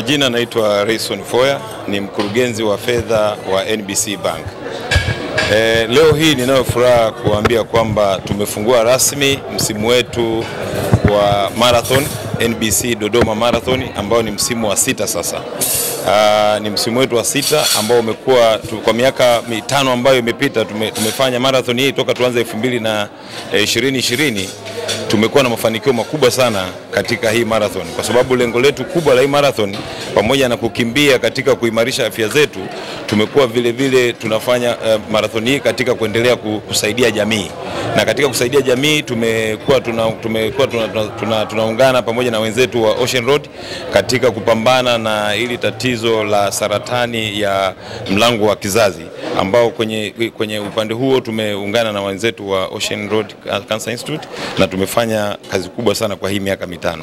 Kwa jina naitwa Rayson Foya, ni mkurugenzi wa fedha wa NBC Bank. Leo hii ninayo furaha kuambia kwamba tumefungua rasmi msimu wetu wa marathon, NBC Dodoma Marathon, ambao ni msimu wa 6 sasa. Ni msimu wetu wa 6 ambao umekuwa kwa miaka 5 ambayo imepita. Tumefanya marathon hii toka tuanze 2020. Tumekuwa na mafanikio makubwa sana katika hii marathon, kwa sababu lengo letu kubwa la hii marathon, pamoja na kukimbia katika kuimarisha afya zetu, tumekuwa vile vile tunafanya marathon hii katika kuendelea kusaidia jamii. Na katika kusaidia jamii tunaungana pamoja na wenzetu wa Ocean Road katika kupambana na hili tatizo la saratani ya mlango wa kizazi, ambao kwenye upande huo tumeungana na wenzetu wa Ocean Road Cancer Institute na tumefanya kazi kubwa sana kwa hii miaka 5.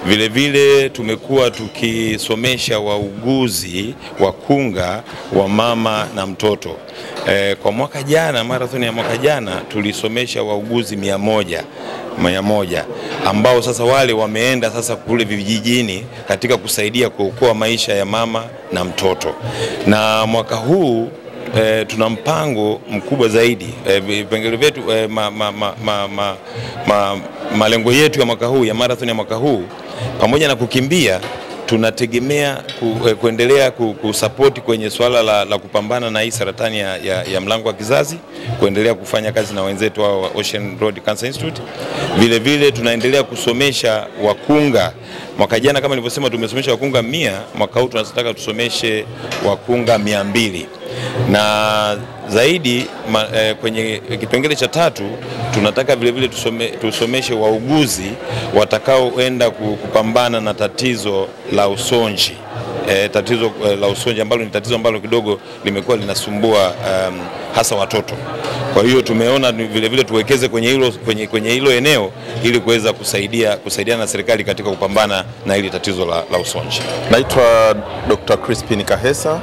Vile vile tumekuwa tukisomesha wauguzi wa kunga wa mama na mtoto. Kwa mwaka jana, marathon ya mwaka jana, tulisomesha wauguzi 100 ambao sasa wale wameenda sasa kule vijijini katika kusaidia kuokoa maisha ya mama na mtoto. Na mwaka huu tuna mpango mkubwa zaidi. Vipengele vyetu, malengo yetu ya mwaka huu, ya marathon ya mwaka huu, pamoja na kukimbia, tunategemea kuendelea kusapoti kwenye swala la kupambana na hii saratani ya mlango wa kizazi, kuendelea kufanya kazi na wenzetu wa Ocean Road Cancer Institute. Vile vile tunaendelea kusomesha wakunga. Mwaka jana kama nilivyosema tumesomesha wakunga 100, mwaka huu tunataka tusomeshe wakunga 200. Na zaidi kwenye kipengele cha 3 tunataka vile vile tusomeshe wauguzi watakaoenda kupambana na tatizo la usonji. Tatizo la usonji ambalo ni tatizo ambalo kidogo limekuwa linasumbua hasa watoto. Kwa hiyo tumeona vile vile tuwekeze kwenye hilo eneo ili kuweza kusaidia na serikali katika kupambana na hili tatizo la usonji. Naitwa Dr. Crispin Kahesa.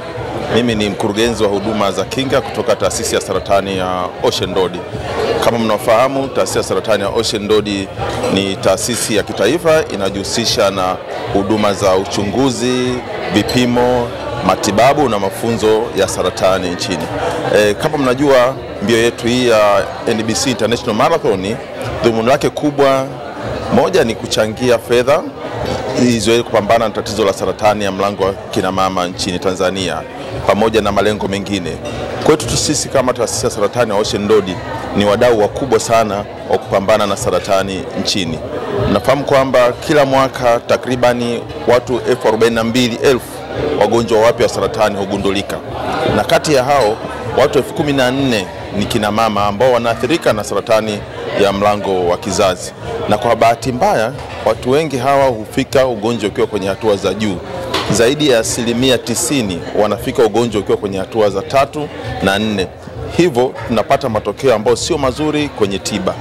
Mimi ni mkurugenzi wa huduma za kinga kutoka taasisi ya saratani ya Ocean Road. Kama mnafahamu, taasisi ya saratani ya Ocean Road ni taasisi ya kitaifa inajihusisha na huduma za uchunguzi, vipimo, matibabu na mafunzo ya saratani nchini. Kama mnajua, mbio yetu hii ya NBC International Marathon, dhumuni lake kubwa moja ni kuchangia fedha ili kupambana na tatizo la saratani ya mlango wa kina mama nchini Tanzania, pamoja na malengo mengine. Kwetu sisi kama taasisi ya saratani ya Ocean Road ni wadau wakubwa sana wa kupambana na saratani nchini. Nafahamu kwamba kila mwaka takribani watu 42,000 wagonjwa wapya wa saratani hugundulika, na kati ya hao watu 14,000 ni kina mama ambao wanaathirika na saratani ya mlango wa kizazi. Na kwa bahati mbaya, watu wengi hawa hufika ugonjwa ukiwa kwenye hatua za juu. Zaidi ya 90% wanafika ugonjwa ukiwa kwenye hatua za 3 na 4. Hivyo tunapata matokeo ambayo sio mazuri kwenye tiba.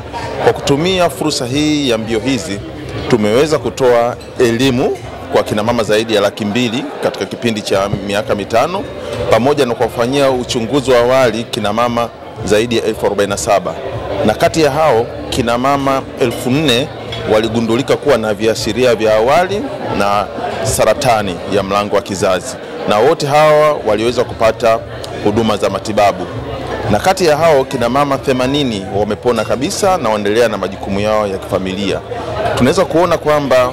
Kwa kutumia fursa hii ya mbio hizi, tumeweza kutoa elimu kwa kina mama zaidi ya 200,000 katika kipindi cha miaka 5, pamoja na kuwafanyia uchunguzi wa awali kina mama zaidi ya 47. Na kati ya hao kina mama 4,000 waligundulika kuwa na viashiria vya awali na saratani ya mlango wa kizazi, na wote hawa waliweza kupata huduma za matibabu. Na kati ya hao kina mama 80 wamepona kabisa na waendelea na majukumu yao ya kifamilia. Tunaweza kuona kwamba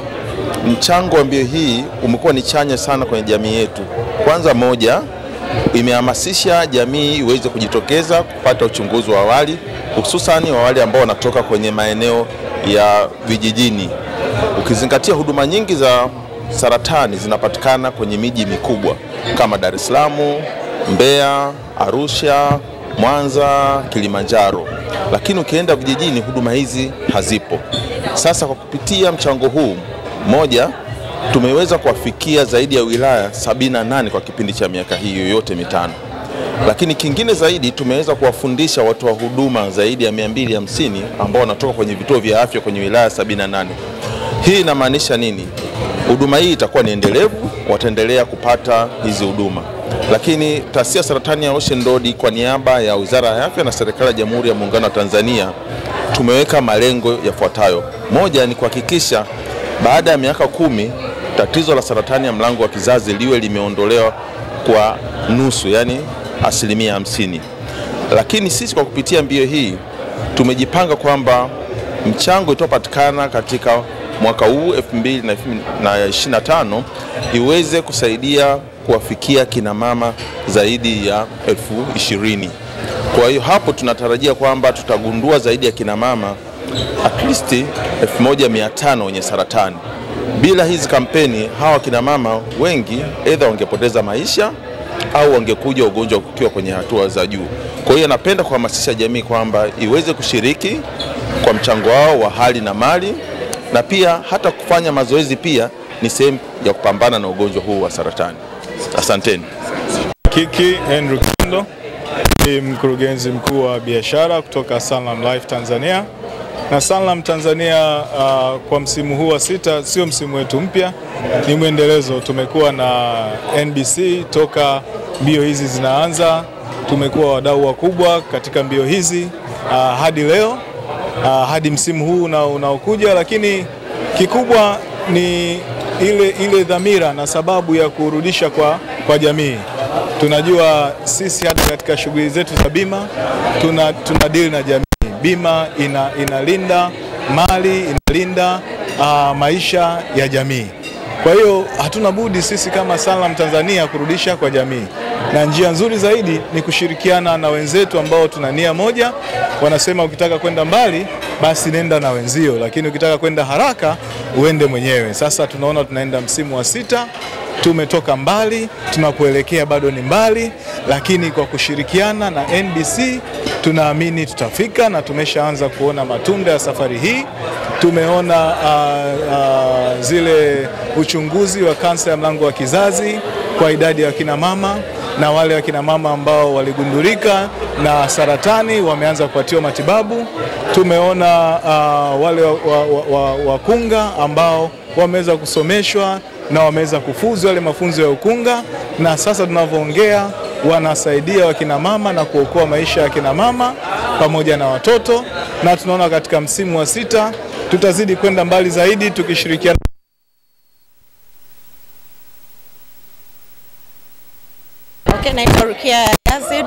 mchango wa mbio hii umekuwa ni chanya sana kwenye jamii yetu. Kwanza, moja, imehamasisha jamii iweze kujitokeza kupata uchunguzi wa awali, hususani wa wale ambao wanatoka kwenye maeneo ya vijijini. Ukizingatia huduma nyingi za saratani zinapatikana kwenye miji mikubwa kama Dar es Salaam, Mbeya, Arusha, Mwanza, Kilimanjaro, lakini ukienda vijijini huduma hizi hazipo. Sasa kwa kupitia mchango huu, moja, tumeweza kuwafikia zaidi ya wilaya 78 kwa kipindi cha miaka hii yote 5. Lakini kingine zaidi, tumeweza kuwafundisha watu wa huduma zaidi ya 250 ambao wanatoka kwenye vituo vya afya kwenye wilaya 78. Hii inamaanisha nini? Huduma hii itakuwa ni endelevu, wataendelea kupata hizi huduma. Lakini taasisi ya saratani ya Ocean Road kwa niaba ya Wizara ya Afya na Serikali ya Jamhuri ya Muungano wa Tanzania tumeweka malengo yafuatayo. Moja ni kuhakikisha baada ya miaka 10 tatizo la saratani ya mlango wa kizazi liwe limeondolewa kwa nusu, yani 50%. Lakini sisi kwa kupitia mbio hii tumejipanga kwamba mchango itapatikana katika mwaka huu 2025 iweze kusaidia kuwafikia kina mama zaidi ya 20,000. Kwa hiyo hapo tunatarajia kwamba tutagundua zaidi ya kina mama at least 1,500 wenye saratani. Bila hizi kampeni hawa kina mama wengi either wangepoteza maisha au wangekuja ugonjwa ukiwa kwenye hatua za juu. Kwa hiyo napenda kuhamasisha jamii kwamba iweze kushiriki kwa mchango wao wa hali na mali, na pia hata kufanya mazoezi pia ni sehemu ya kupambana na ugonjwa huu wa saratani. Asanteni. Kiki Andrew Kindo ni mkurugenzi mkuu wa biashara kutoka Sanlam Life Tanzania. Na Sanlam Tanzania kwa msimu huu wa 6 sio msimu wetu mpya, ni mwendelezo. Tumekuwa na NBC toka mbio hizi zinaanza, tumekuwa wadau wakubwa katika mbio hizi hadi leo, hadi msimu huu unaokuja, lakini kikubwa ni ile dhamira na sababu ya kurudisha kwa jamii. Tunajua sisi hata katika shughuli zetu za bima tuna deal na jamii. Bima inalinda mali, inalinda maisha ya jamii. Kwa hiyo hatuna budi sisi kama Sanlam Tanzania kurudisha kwa jamii. Na njia nzuri zaidi ni kushirikiana na wenzetu ambao tuna nia moja. Wanasema ukitaka kwenda mbali basi nenda na wenzio, lakini ukitaka kwenda haraka uende mwenyewe. Sasa tunaona tunaenda msimu wa 6, tumetoka mbali, tunakuelekea bado ni mbali, lakini kwa kushirikiana na NBC tunaamini tutafika, na tumeshaanza kuona matunda ya safari hii. Tumeona zile uchunguzi wa kansa ya mlango wa kizazi kwa idadi ya kina mama, na wale wa kina mama ambao waligundulika na saratani wameanza kupatiwa matibabu. Tumeona wale wakunga ambao wameweza kusomeshwa na wameweza kufuzu wale mafunzo ya ukunga, na sasa tunavyoongea wanasaidia wakina mama na kuokoa maisha ya kina mama pamoja na watoto. Na tunaona katika msimu wa 6 tutazidi kwenda mbali zaidi tukishirikiana. Okay, naitwa Rukia Yazid,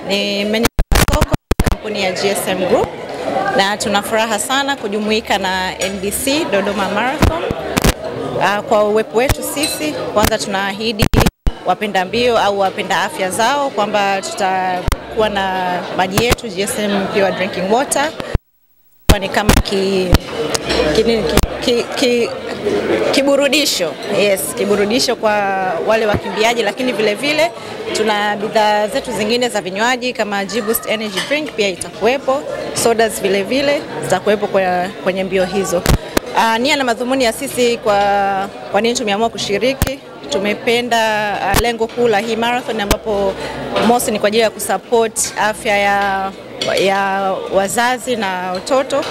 ni manager wa soko kampuni ya GSM Group, na tuna furaha sana kujumuika na NBC Dodoma Marathon. Kwa uwepo wetu sisi, kwanza tunaahidi wapenda mbio au wapenda afya zao kwamba tutakuwa na maji yetu GSM Pure Drinking Water. Ni kama kiburudisho, yes, kiburudisho kwa wale wakimbiaji, lakini vile vile tuna bidhaa zetu zingine za vinywaji kama G-Boost Energy Drink pia itakuwepo, sodas vile vile zitakuwepo kwenye mbio hizo. Nia na madhumuni ya sisi kwa nini tumeamua kushiriki, tumependa lengo kuu la hii marathon ambapo mosi ni kwa ajili ya kusupport afya ya wazazi na watoto.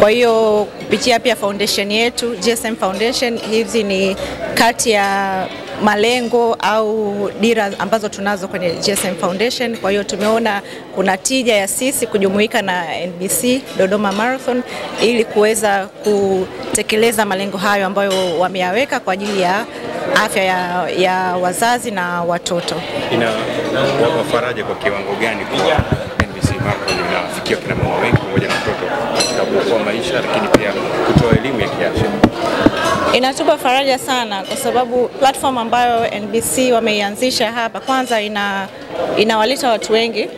Kwa hiyo kupitia pia foundation yetu GSM Foundation, hizi ni kati ya malengo au dira ambazo tunazo kwenye GSM Foundation. Kwa hiyo tumeona kuna tija ya sisi kujumuika na NBC Dodoma Marathon ili kuweza kutekeleza malengo hayo ambayo wameyaweka kwa ajili ya afya ya wazazi na watoto. Inawapa faraja kwa kiwango gani kwa NBC Marathon inafikia kina mama wengi pamoja na watoto katika kuokoa maisha, lakini pia kutoa elimu ya kiafya? Inatupa faraja sana kwa sababu platform ambayo NBC wameianzisha hapa kwanza inawaleta watu wengi,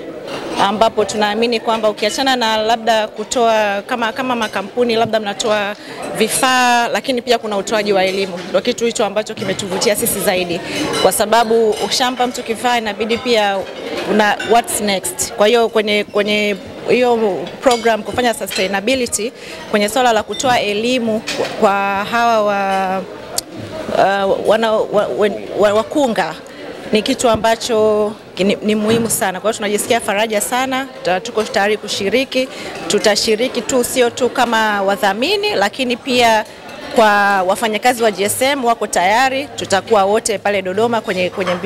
ambapo tunaamini kwamba ukiachana na labda kutoa kama makampuni labda mnatoa vifaa, lakini pia kuna utoaji wa elimu. Ndio kitu hicho ambacho kimetuvutia sisi zaidi, kwa sababu ukishampa mtu kifaa inabidi pia una what's next. Kwa hiyo kwenye hiyo program kufanya sustainability kwenye swala la kutoa elimu kwa hawa wakunga ni kitu ambacho ni muhimu sana. Kwa hiyo tunajisikia faraja sana, tuko tayari kushiriki. Tutashiriki tu sio tu kama wadhamini, lakini pia kwa wafanyakazi wa GSM wako tayari. Tutakuwa wote pale Dodoma kwenye mbio.